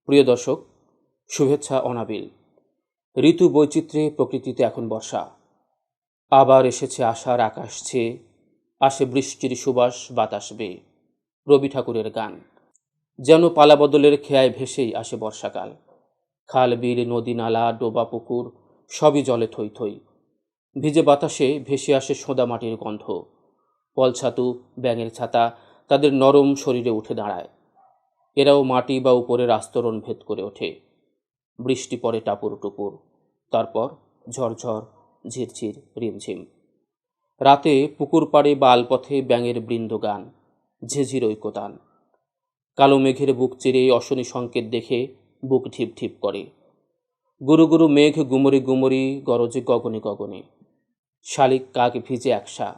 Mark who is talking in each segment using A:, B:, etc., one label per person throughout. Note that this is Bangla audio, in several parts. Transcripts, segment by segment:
A: প্রিয় দর্শক, শুভেচ্ছা অনাবিল। ঋতু বৈচিত্র্যে প্রকৃতিতে এখন বর্ষা। আবার এসেছে আশার আকাশ ছেয়ে, আসে বৃষ্টির সুবাস বাতাস বেয়ে। রবি ঠাকুরের গান যেন পালাবদলের খেয়ায় ভেসেই আসে বর্ষাকাল। খাল বিল নদী নালা ডোবা পুকুর সবই জলে থই থই। ভিজে বাতাসে ভেসে আসে সোঁদা মাটির গন্ধ। পলছাতু ব্যাঙের ছাতা তাদের নরম শরীরে উঠে দাঁড়ায়। এরাও মাটি বা উপরের আস্তরণ ভেদ করে ওঠে। বৃষ্টি পড়ে টাপুর টুপুর, তারপর ঝরঝর ঝিরঝির রিমঝিম। রাতে পুকুর পাড়ে বা আলপথে ব্যাঙের বৃন্দগান, ঝিঝির ঐকতান। কালো মেঘের বুক চিরে অশনি সংকেত দেখে বুক ঢিপ ঢিপ করে। গুরু গুরু মেঘ গুমরি গুমরি গরজে গগনে গগনে। শালিক কাক ভিজে একসা।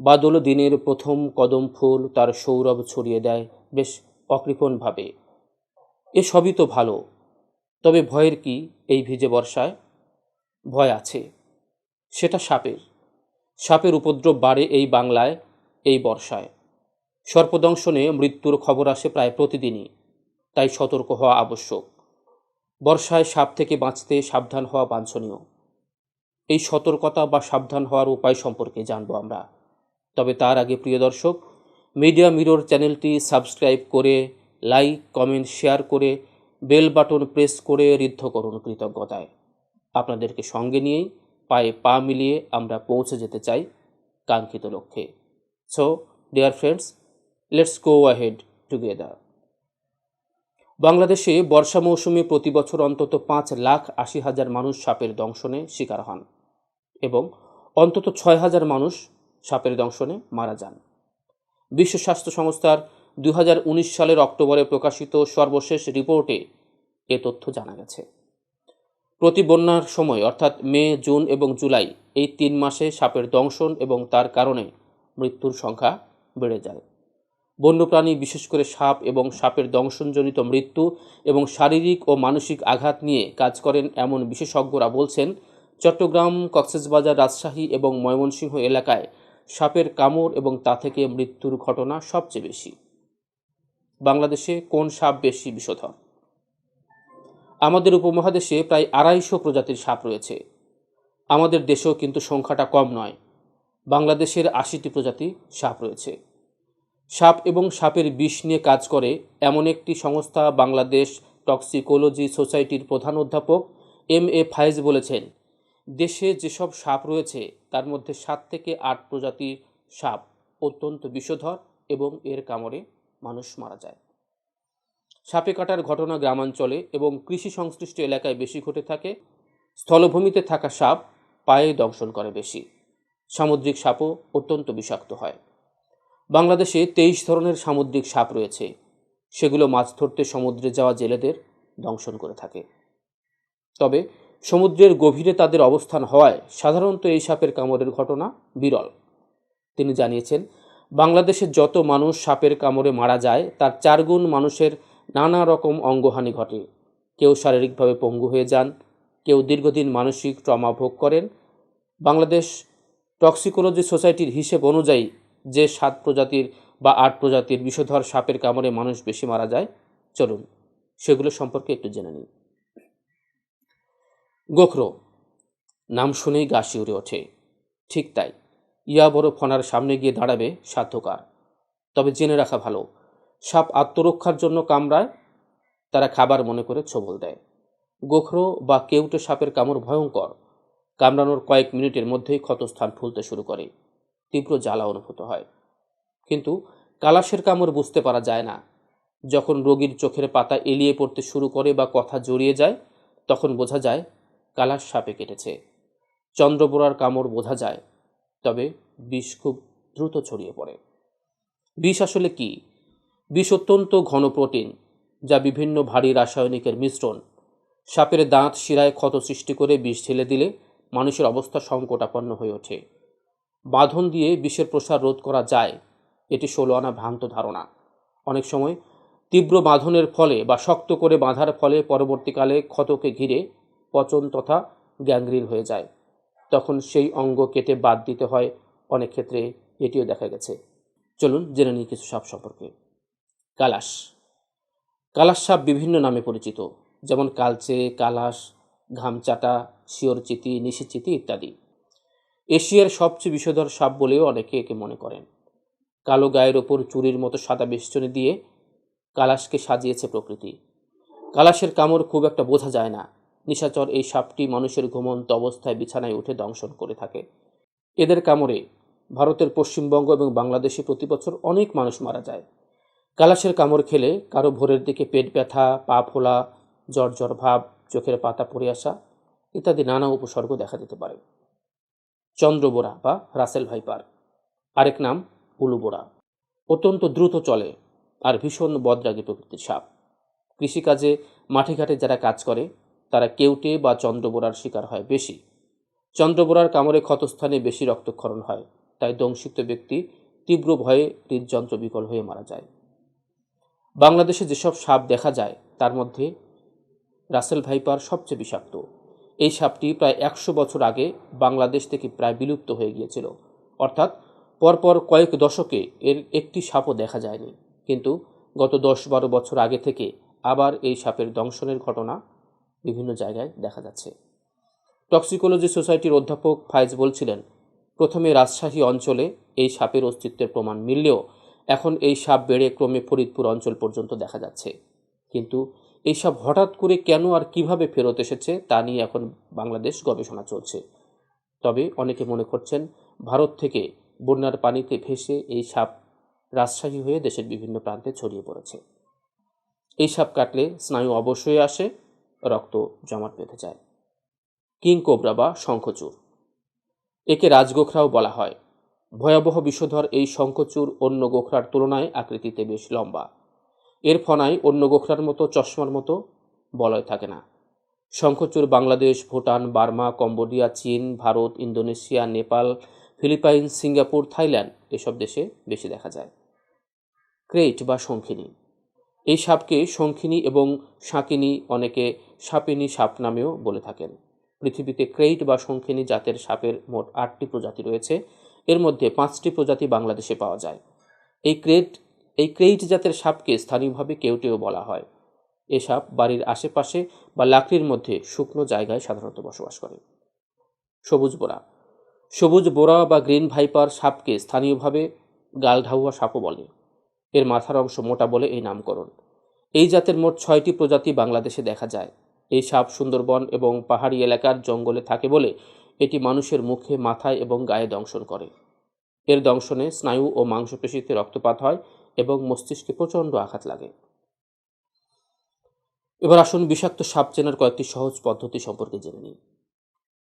A: বাদল দিনের প্রথম কদম ফুল তার সৌরভ ছড়িয়ে দেয় বেশ অকৃপণভাবে। এসবই তো ভালো, তবে ভয়ের কি এই ভিজে বর্ষায়? ভয় আছে, সেটা সাপের। সাপের উপদ্রব বাড়ে এই বাংলায় এই বর্ষায়। সর্পদংশনে মৃত্যুর খবর আসে প্রায় প্রতিদিনই, তাই সতর্ক হওয়া আবশ্যক। বর্ষায় সাপ থেকে বাঁচতে সাবধান হওয়া বাঞ্ছনীয়। এই সতর্কতা বা সাবধান হওয়ার উপায় সম্পর্কে জানব আমরা। তবে তার আগে প্রিয় দর্শক, মিডিয়া মিরর চ্যানেলটি সাবস্ক্রাইব করে, লাইক কমেন্ট শেয়ার করে, বেল বাটন প্রেস করে ঋদ্ধ করুন কৃতজ্ঞতায়। আপনাদেরকে সঙ্গে নিয়েই পায়ে পা মিলিয়ে আমরা পৌঁছে যেতে চাই কাঙ্ক্ষিত লক্ষ্যে। So dear friends, let's go ahead together. বাংলাদেশে বর্ষা মৌসুমে প্রতি বছর অন্তত 5,80,000 মানুষ সাপের দংশনে শিকার হন এবং অন্তত 6,000 মানুষ সাপের দংশনে মারা যান। বিশ্ব স্বাস্থ্য সংস্থার 2019 সালের অক্টোবরে প্রকাশিত সর্বশেষ রিপোর্টে এ তথ্য জানা গেছে। প্রতি বন্যার সময় অর্থাৎ মে, জুন এবং জুলাই এই 3 মাসে সাপের দংশন এবং তার কারণে মৃত্যুর সংখ্যা বেড়ে যায়। বন্যপ্রাণী, বিশেষ করে সাপ এবং সাপের দংশনজনিত মৃত্যু এবং শারীরিক ও মানসিক আঘাত নিয়ে কাজ করেন এমন বিশেষজ্ঞরা বলছেন, চট্টগ্রাম, কক্সবাজার, রাজশাহী এবং ময়মনসিংহ এলাকায় সাপের কামড় এবং তা থেকে মৃত্যুর ঘটনা সবচেয়ে বেশি। বাংলাদেশে কোন সাপ বেশি বিষধর? আমাদের উপমহাদেশে প্রায় 250 প্রজাতির সাপ রয়েছে। আমাদের দেশেও কিন্তু সংখ্যাটা কম নয়। বাংলাদেশের 80টি প্রজাতি সাপ রয়েছে। সাপ এবং সাপের বিষ নিয়ে কাজ করে এমন একটি সংস্থা বাংলাদেশ টক্সিকোলজি সোসাইটির প্রধান অধ্যাপক M.A. ফায়েজ বলেছেন, দেশে যেসব সাপ রয়েছে তার মধ্যে 7 থেকে 8 প্রজাতির সাপ অত্যন্ত বিষধর এবং এর কামড়ে মানুষ মারা যায়। সাপে কাটার ঘটনা গ্রামাঞ্চলে এবং কৃষি সংশ্লিষ্ট এলাকায় বেশি ঘটে থাকে। স্থলভূমিতে থাকা সাপ পায়ে দংশন করে বেশি। সামুদ্রিক সাপও অত্যন্ত বিষাক্ত হয়। বাংলাদেশে 23 ধরনের সামুদ্রিক সাপ রয়েছে। সেগুলো মাছ ধরতে সমুদ্রে যাওয়া জেলেদের দংশন করে থাকে। তবে সমুদ্রের গভীরে তাদের অবস্থান হওয়ায় সাধারণত এই সাপের কামড়ের ঘটনা বিরল। তিনি জানিয়েছেন, বাংলাদেশে যত মানুষ সাপের কামড়ে মারা যায় তার 4 গুণ মানুষের নানা রকম অঙ্গহানি ঘটে। কেউ শারীরিকভাবে পঙ্গু হয়ে যান, কেউ দীর্ঘদিন মানসিক ট্রমা ভোগ করেন। বাংলাদেশ টক্সিকোলজি সোসাইটির হিসেব অনুযায়ী যে 7 প্রজাতির বা 8 প্রজাতির বিষধর সাপের কামড়ে মানুষ বেশি মারা যায়, চলুন সেগুলো সম্পর্কে একটু জেনে নিই। গোখরো, নাম শুনেই গা শিউরে ওঠে। ঠিক তাই, ইয়া বড় ফনার সামনে গিয়ে দাঁড়াবে সাধ্যকার। তবে জেনে রাখা ভালো, সাপ আত্মরক্ষার জন্য কামড়ায়, তারা খাবার মনে করে ছোবল দেয়। গোখরো বা কেউটে সাপের কামড় ভয়ঙ্কর। কামড়ানোর কয়েক মিনিটের মধ্যেই ক্ষতস্থান ফুলতে শুরু করে, তীব্র জ্বালা অনুভূত হয়। কিন্তু কালাশের কামড় বুঝতে পারা যায় না। যখন রোগীর চোখের পাতা এলিয়ে পড়তে শুরু করে বা কথা জড়িয়ে যায়, তখন বোঝা যায় কালাশ সাপে কেটেছে। চন্দ্রবোরার কামড় বোঝা যায়, তবে বিষ খুব দ্রুত ছড়িয়ে পড়ে। বিষ আসলে কি? বিষ অত্যন্ত ঘন প্রোটিন, যা বিভিন্ন ভারী রাসায়নিকের মিশ্রণ। সাপের দাঁত শিরায় ক্ষত সৃষ্টি করে বিষ ঢেলে দিলে মানুষের অবস্থা সংকটাপন্ন হয়ে ওঠে। বাঁধন দিয়ে বিষের প্রসার রোধ করা যায়, এটি 16 আনা ভ্রান্ত ধারণা। অনেক সময় তীব্র বাঁধনের ফলে বা শক্ত করে বাঁধার ফলে পরবর্তীকালে ক্ষতকে ঘিরে পচন তথা গ্যাংগ্রিন হয়ে যায়। তখন সেই অঙ্গ কেটে বাদ দিতে হয়, অনেক ক্ষেত্রে এটিও দেখা গেছে। চলুন জেনে নিই কিছু সাপ সম্পর্কে। কালাশ। কালাশ সাপ বিভিন্ন নামে পরিচিত, যেমন কালচে, কালাশ, ঘামচাটা, শিয়রচিতি, নিশিচিতি ইত্যাদি। এশিয়ার সবচেয়ে বিষধর সাপ বলেও অনেকে একে মনে করেন। কালো গায়ের ওপর চুরির মতো সাদা বেষ্টনী দিয়ে কালাশকে সাজিয়েছে প্রকৃতি। কালাশের কামড় খুব একটা বোঝা যায় না। নিশাচর এই সাপটি মানুষের ঘুমন্ত অবস্থায় বিছানায় উঠে দংশন করে থাকে। এদের কামড়ে ভারতের পশ্চিমবঙ্গ এবং বাংলাদেশে প্রতি বছর অনেক মানুষ মারা যায়। কালাশের কামড় খেলে কারো ভোরের দিকে পেট ব্যথা, পা ফোলা, জ্বর জ্বর ভাব, চোখের পাতা পড়ে আসা ইত্যাদি নানা উপসর্গ দেখা দিতে পারে। চন্দ্রবোরা বা রাসেল ভাইপার, আরেক নাম উলুবোরা, অত্যন্ত দ্রুত চলে আর ভীষণ বদরাগী প্রকৃতির সাপ। কৃষিকাজে মাঠে ঘাটে যারা কাজ করে তারা কেউটে বা চন্দ্রবোরার শিকার হয় বেশি। চন্দ্রবোরার কামড়ে ক্ষতস্থানে বেশি রক্তক্ষরণ হয়, তাই দংশিত ব্যক্তি তীব্র ভয়ে হৃদযন্ত্র বিকল হয়ে মারা যায়। বাংলাদেশে যেসব সাপ দেখা যায় তার মধ্যে রাসেল ভাইপার সবচেয়ে বিষাক্ত। এই সাপটি প্রায় 100 বছর আগে বাংলাদেশ থেকে প্রায় বিলুপ্ত হয়ে গিয়েছিল, অর্থাৎ পরপর কয়েক দশকে এর একটি সাপও দেখা যায়নি। কিন্তু গত 10-12 বছর আগে থেকে আবার এই সাপের দংশনের ঘটনা বিভিন্ন জায়গায় দেখা যাচ্ছে। টক্সিকোলজি সোসাইটির অধ্যাপক ফায়েজ বলছিলেন, প্রথমে রাজশাহী অঞ্চলে এই সাপের অস্তিত্বের প্রমাণ মিললেও এখন এই সাপ বেড়ে ক্রমে ফরিদপুর অঞ্চল পর্যন্ত দেখা যাচ্ছে। কিন্তু এই সাপ হঠাৎ করে কেন আর কিভাবে ফেরত এসেছে তা নিয়ে এখন বাংলাদেশ গবেষণা চলছে। তবে অনেকে মনে করছেন ভারত থেকে বন্যার পানিতে ভেসে এই সাপ রাজশাহী হয়ে দেশের বিভিন্ন প্রান্তে ছড়িয়ে পড়েছে। এই সাপ কাটলে স্নায়ু অবশ হয়ে আসে, রক্ত জমাট বেঁধে যায়। কিং কোবরা বা শঙ্খচূড়, একে রাজগোখরাও বলা হয়। ভয়াবহ বিষধর এই শঙ্খচূড় অন্য গোখরার তুলনায় আকৃতিতে বেশ লম্বা। এর ফনায় অন্য গোখরার মতো চশমার মতো বলয় থাকে না। শঙ্খচূড় বাংলাদেশ, ভুটান, বার্মা, কম্বোডিয়া, চীন, Bharat, Indonesia, Nepal, Philippine, Singapore, Thailand এসব দেশে বেশি দেখা যায়। ক্রেইট বা শঙ্খিনী, এই সাপকে শঙ্খিনী এবং শাঁকিনী, অনেকে সাপিনী সাপ নামেও বলে থাকেন। পৃথিবীতে ক্রেইট বা শঙ্খিনী জাতের সাপের মোট 8টি প্রজাতি রয়েছে, এর মধ্যে 5টি প্রজাতি বাংলাদেশে পাওয়া যায়। এই ক্রেইট জাতের সাপকে স্থানীয়ভাবে কেউটেও বলা হয়। এ সাপ বাড়ির আশেপাশে বা লাকড়ির মধ্যে শুকনো জায়গায় সাধারণত বসবাস করে। সবুজ বোরা, সবুজ বোরা বা গ্রিন ভাইপার সাপকে স্থানীয়ভাবে গালঢাউয়া সাপও বলে। এর মাথার অংশ মোটা বলে এই নামকরণ। এই জাতের মোট 6টি প্রজাতি বাংলাদেশে দেখা যায়। এই সাপ সুন্দরবন এবং পাহাড়ি এলাকার জঙ্গলে থাকে বলে এটি মানুষের মুখে, মাথায় এবং গায়ে দংশন করে। এর দংশনে স্নায়ু ও মাংসপেশিতে রক্তপাত হয় এবং মস্তিষ্কে প্রচণ্ড আঘাত লাগে। এবার আসুন বিষাক্ত সাপ চেনার কয়েকটি সহজ পদ্ধতি সম্পর্কে জেনে নিই।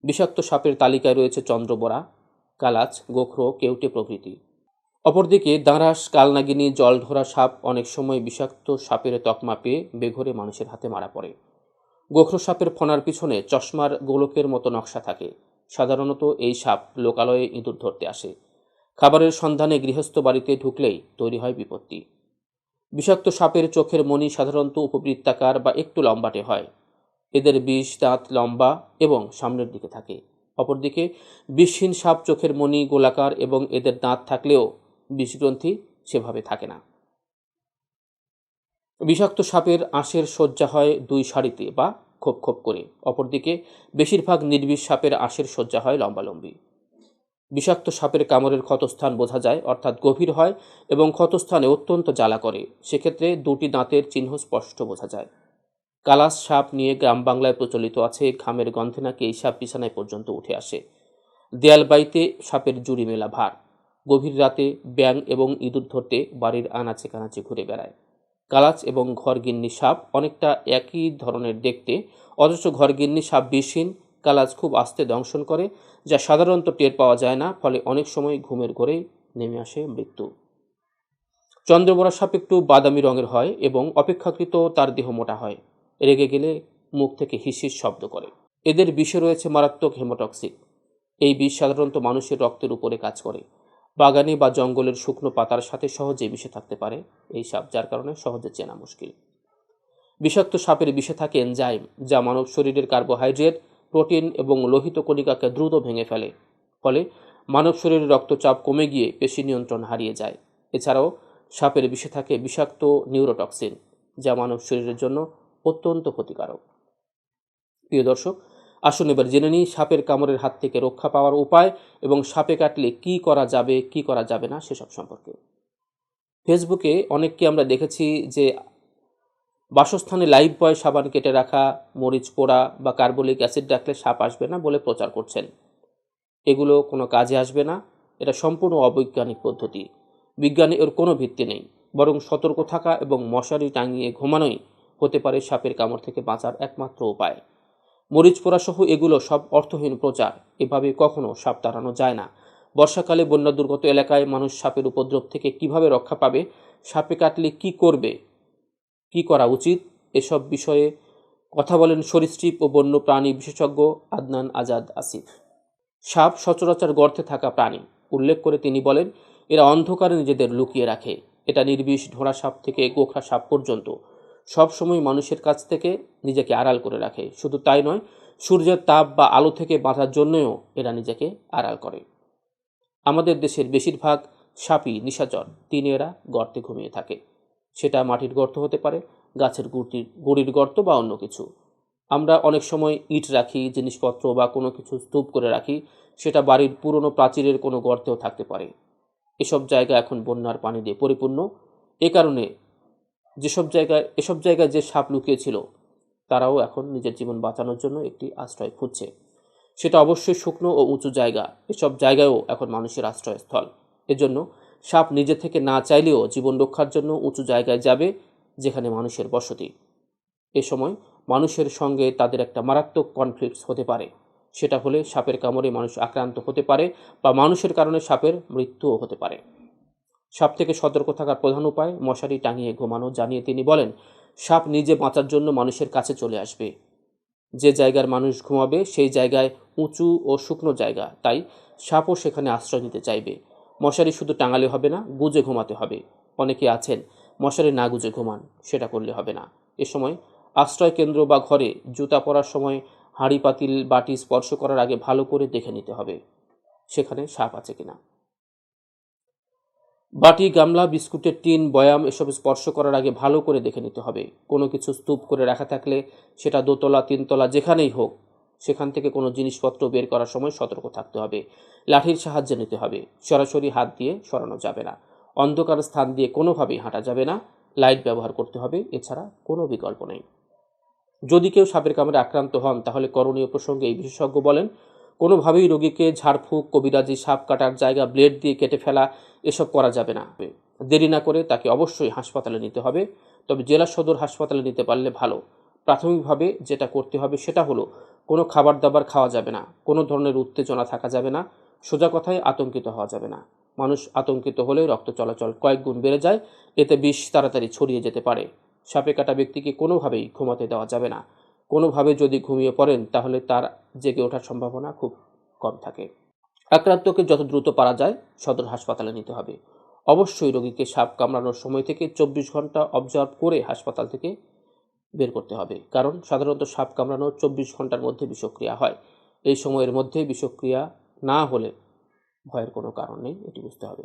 A: বিষাক্ত সাপের তালিকায় রয়েছে চন্দ্রবোরা, কালাচ, গোখরো, কেউটে প্রভৃতি। অপরদিকে দাঁড়াস, কালনাগিনী, জলঢোরা সাপ অনেক সময় বিষাক্ত সাপের তকমা পেয়ে বেঘরে মানুষের হাতে মারা পড়ে। গোখরো সাপের ফনার পিছনে চশমার গোলকের মতো নকশা থাকে। সাধারণত এই সাপ লোকালয়ে ইঁদুর ধরতে আসে। খাবারের সন্ধানে গৃহস্থ বাড়িতে ঢুকলেই তৈরি হয় বিপত্তি। বিষাক্ত সাপের চোখের মণি সাধারণত উপবৃত্তাকার বা একটু লম্বাটে হয়। এদের বিষ দাঁত লম্বা এবং সামনের দিকে থাকে। অপরদিকে বিষহীন সাপ চোখের মণি গোলাকার এবং এদের দাঁত থাকলেও বিষগ্রন্থি সেভাবে থাকে না। বিষাক্ত সাপের আঁশের সজ্জা হয় 2 সারিতে বা খোপ খোপ করে। অপরদিকে বেশিরভাগ নির্বিষ সাপের আঁশের সজ্জা হয় লম্বালম্বি। বিষাক্ত সাপের কামড়ের ক্ষতস্থান বোঝা যায়, অর্থাৎ গভীর হয় এবং ক্ষতস্থানে অত্যন্ত জ্বালা করে। সেক্ষেত্রে 2টি দাঁতের চিহ্ন স্পষ্ট বোঝা যায়। কালাশ সাপ নিয়ে গ্রাম বাংলায় প্রচলিত আছে। ঘামের গন্ধে নাকি এই সাপ বিছানায় পর্যন্ত উঠে আসে। দেয়াল বাইতে সাপের জুড়ি মেলা ভার। গভীর রাতে ব্যাঙ এবং ইঁদুর ধরতে বাড়ির আনাচে কানাচে ঘুরে বেড়ায়। কালাচ এবং ঘরগিন্নি সাপ অনেকটা একই ধরনের দেখতে, অথচ ঘরগিন্নি সাপ বিষহীন, কালাচ খুব আস্তে দংশন করে, যা সাধারণত টের পাওয়া যায় না, ফলে অনেক সময় ঘুমের ঘোরেই নেমে আসে মৃত্যু। চন্দ্রবোরা সাপ একটু বাদামি রঙের হয় এবং অপেক্ষাকৃত তার দেহ মোটা হয়। রেগে গেলে মুখ থেকে হিসিস শব্দ করে। এদের বিষে রয়েছে মারাত্মক হেমোটক্সিক। এই বিষ সাধারণত মানুষের রক্তের উপরে কাজ করে। বাগানে বা জঙ্গলের শুকনো পাতার সাথে সহজে মিশে থাকতে পারে এই সাপ, যার কারণে সহজে চেনা মুশকিল। বিষাক্ত সাপের বিষে থাকে এনজাইম, যা মানব শরীরের কার্বোহাইড্রেট, প্রোটিন এবং লোহিত কণিকাকে দ্রুত ভেঙে ফেলে। ফলে মানব শরীরের রক্তচাপ কমে গিয়ে পেশি নিয়ন্ত্রণ হারিয়ে যায়। এছাড়াও সাপের বিষে থাকে বিষাক্ত নিউরোটক্সিন, যা মানব শরীরের জন্য অত্যন্ত ক্ষতিকারক। প্রিয় দর্শক, আসুন এবার জেনে নিই সাপের কামড়ের হাত থেকে রক্ষা পাওয়ার উপায় এবং সাপে কাটলে কী করা যাবে কী করা যাবে না সেসব সম্পর্কে। ফেসবুকে অনেককে আমরা দেখেছি যে বাসস্থানে লাইফ বয় সাবান কেটে রাখা, মরিচ পোড়া বা কার্বলিক অ্যাসিড রাখলে সাপ আসবে না বলে প্রচার করছেন। এগুলো কোনো কাজে আসবে না। এটা সম্পূর্ণ অবৈজ্ঞানিক পদ্ধতি। বিজ্ঞানে এর কোনো ভিত্তি নেই। বরং সতর্ক থাকা এবং মশারি টাঙিয়ে ঘুমানোই হতে পারে সাপের কামড় থেকে বাঁচার একমাত্র উপায়। মরিচ পোড়া সহ এগুলো সব অর্থহীন প্রচার। এভাবে কখনো সাপ তাড়ানো যায় না। বর্ষাকালে বন্যা দুর্গত এলাকায় মানুষ সাপের উপদ্রব থেকে কিভাবে রক্ষা পাবে, সাপে কাটলে কি করবে, কি করা উচিত, এসব বিষয়ে কথা বলেন সরীসৃপ ও বন্য প্রাণী বিশেষজ্ঞ আদনান আজাদ আসিফ। সাপ সচরাচর গর্তে থাকা প্রাণী উল্লেখ করে তিনি বলেন, এরা অন্ধকারে নিজেদের লুকিয়ে রাখে। এটা নির্বিষ ঢোড়া সাপ থেকে গোখরা সাপ পর্যন্ত সবসময় মানুষের কাছ থেকে নিজেকে আড়াল করে রাখে। শুধু তাই নয়, সূর্যের তাপ বা আলো থেকে বাঁচার জন্যও এরা নিজেকে আড়াল করে। আমাদের দেশের বেশিরভাগ সাপই নিশাচর। দিনে এরা গর্তে ঘুমিয়ে থাকে। সেটা মাটির গর্ত হতে পারে, গাছের গুড়ির গর্ত বা অন্য কিছু। আমরা অনেক সময় ইট রাখি, জিনিসপত্র বা কোনো কিছু স্তূপ করে রাখি, সেটা বাড়ির পুরনো প্রাচীরের কোনো গর্তেও থাকতে পারে। এসব জায়গা এখন বন্যার পানি দিয়ে পরিপূর্ণ। এ কারণে এসব জায়গায় যে সাপ লুকিয়েছিল তারাও এখন নিজের জীবন বাঁচানোর জন্য একটি আশ্রয় খুঁজছে। সেটা অবশ্যই শুকনো ও উঁচু জায়গা। এসব জায়গায়ও এখন মানুষের আশ্রয়স্থল। এজন্য সাপ নিজে থেকে না চাইলেও জীবন রক্ষার জন্য উঁচু জায়গায় যাবে যেখানে মানুষের বসতি। এ সময় মানুষের সঙ্গে তাদের একটা মারাত্মক কনফ্লিক্টস হতে পারে। সেটা হলে সাপের কামড়ে মানুষ আক্রান্ত হতে পারে বা মানুষের কারণে সাপের মৃত্যুও হতে পারে। সাপ থেকে সতর্ক থাকার প্রধান উপায় মশারি টাঙিয়ে ঘুমানো জানিয়ে তিনি বলেন, সাপ নিজে বাঁচার জন্য মানুষের কাছে চলে আসবে। যে জায়গার মানুষ ঘুমাবে সেই জায়গায় উঁচু ও শুকনো জায়গা, তাই সাপও সেখানে আশ্রয় নিতে চাইবে। মশারি শুধু টাঙালে হবে না, গুজে ঘুমাতে হবে। অনেকে আছেন মশারি না গুজে ঘুমান, সেটা করলে হবে না। এ সময় আশ্রয় কেন্দ্র বা ঘরে জুতা পরার সময় হাঁড়ি পাতিল বাটি স্পর্শ করার আগে ভালো করে দেখে নিতে হবে সেখানে সাপ আছে কিনা। বাটি, গামলা, বিস্কুটের টিন, বয়াম এসব স্পর্শ করার আগে ভালো করে দেখে নিতে হবে। কোনো কিছু স্তূপ করে রাখা থাকলে সেটা দোতলা, তিনতলা যেখানেই হোক, সেখান থেকে কোনো জিনিসপত্র বের করার সময় সতর্ক থাকতে হবে। লাঠির সাহায্যে নিতে হবে। সরাসরি হাত দিয়ে সরানো যাবে না। অন্ধকার স্থান দিয়ে কোনোভাবেই হাঁটা যাবে না। লাইট ব্যবহার করতে হবে। এছাড়া কোনো বিকল্প নেই। যদি কেউ সাপের কামড়ে আক্রান্ত হন তাহলে করণীয় প্রসঙ্গে এই বিশেষজ্ঞ বলেন, কোনোভাবেই রোগীকে ঝাড়ফুঁক, কবিরাজি, সাপ কাটার জায়গা ব্লেড দিয়ে কেটে ফেলা এসব করা যাবে না। দেরি না করে তাকে অবশ্যই হাসপাতালে নিতে হবে। তবে জেলা সদর হাসপাতালে নিতে পারলে ভালো। প্রাথমিকভাবে যেটা করতে হবে সেটা হলো, কোনো খাবার দাবার খাওয়া যাবে না, কোনো ধরনের উত্তেজনা থাকা যাবে না, সোজা কথায় আতঙ্কিত হওয়া যাবে না। মানুষ আতঙ্কিত হলে রক্ত চলাচল কয়েক গুণ বেড়ে যায়। এতে বিষ তাড়াতাড়ি ছড়িয়ে যেতে পারে। সাপে কাটা ব্যক্তিকে কোনোভাবেই ঘুমাতে দেওয়া যাবে না। কোনোভাবে যদি ঘুমিয়ে পড়েন তাহলে তার জেগে ওঠার সম্ভাবনা খুব কম থাকে। আক্রান্তকে যত দ্রুত পারা যায় সদর হাসপাতালে নিতে হবে। অবশ্যই রোগীকে সাপ কামড়ানোর সময় থেকে 24 ঘন্টা অবজার্ভ করে হাসপাতাল থেকে বের করতে হবে। কারণ সাধারণত সাপ কামড়ানোর 24 ঘন্টার মধ্যে বিষক্রিয়া হয়। এই সময়ের মধ্যে বিষক্রিয়া না হলে ভয়ের কোনো কারণ নেই, এটি বুঝতে হবে।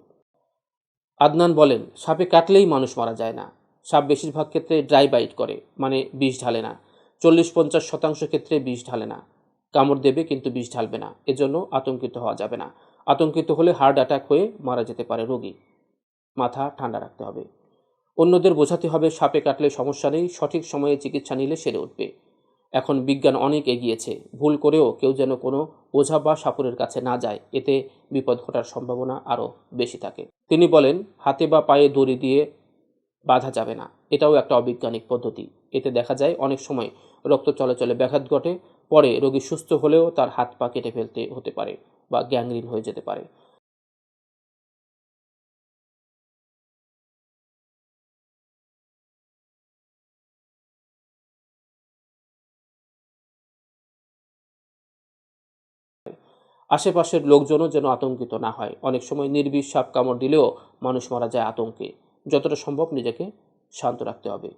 A: আদনান বলেন, সাপে কাটলেই মানুষ মারা যায় না। সাপ বেশিরভাগ ক্ষেত্রে ড্রাই বাইট করে, মানে বিষ ঢালে না। 40-50% ক্ষেত্রে বিষ ঢালে না। কামড় দেবে কিন্তু বিষ ঢালবে না। এজন্য আতঙ্কিত হওয়া যাবে না। আতঙ্কিত হলে হার্ট অ্যাটাক হয়ে মারা যেতে পারে রোগী। মাথা ঠান্ডা রাখতে হবে। অন্যদের বোঝাতে হবে সাপে কাটলে সমস্যা নেই, সঠিক সময়ে চিকিৎসা নিলে সেরে উঠবে। এখন বিজ্ঞান অনেক এগিয়েছে। ভুল করেও কেউ যেন কোনো ওঝা বা সাপুড়ের কাছে না যায়। এতে বিপদ ঘটার সম্ভাবনা আরও বেশি থাকে। তিনি বলেন, হাতে বা পায়ে দড়ি দিয়ে বাঁধা যাবে না। এটাও একটা অবৈজ্ঞানিক পদ্ধতি। এতে দেখা যায় অনেক সময় রক্ত চলাচলে ব্যাঘাত ঘটে। পরে রোগী সুস্থ হলেও তার হাত পা কেটে ফেলতে হতে পারে বা গ্যাংগ্রিন হয়ে যেতে পারে। আশেপাশের লোকজনও যেন আতঙ্কিত না হয়। অনেক সময় নির্বিষ সাপ কামড় দিলেও মানুষ মারা যায় আতঙ্কে। যতটা সম্ভব নিজেকে শান্ত রাখতে হবে।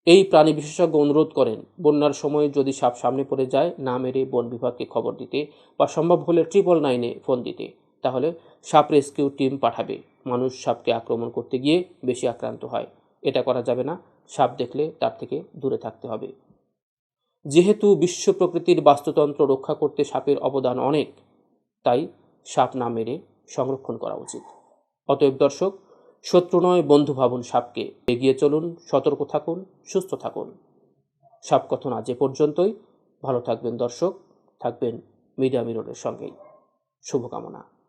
A: এই প্রাণী বিশেষজ্ঞ অনুরোধ করেন, বন্যার সময় যদি সাপ সামনে পড়ে যায় না মেরে বন বিভাগকে খবর দিতে বা সম্ভব হলে 999-এ ফোন দিতে। তাহলে সাপ রেস্কিউ টিম পাঠাবে। মানুষ সাপকে আক্রমণ করতে গিয়ে বেশি আক্রান্ত হয়। এটা করা যাবে না। সাপ দেখলে তার থেকে দূরে থাকতে হবে। যেহেতু বিশ্ব প্রকৃতির বাস্তুতন্ত্র রক্ষা করতে সাপের অবদান অনেক, তাই সাপ না মেরে সংরক্ষণ করা উচিত। অতএব দর্শক, শত্রু নয় বন্ধু ভাবুন সাপকে। এগিয়ে চলুন, সতর্ক থাকুন, সুস্থ থাকুন। সাপ কথন আজ এ পর্যন্তই। ভালো থাকবেন দর্শক, থাকবেন মিডিয়া মিররের সঙ্গেই। শুভকামনা।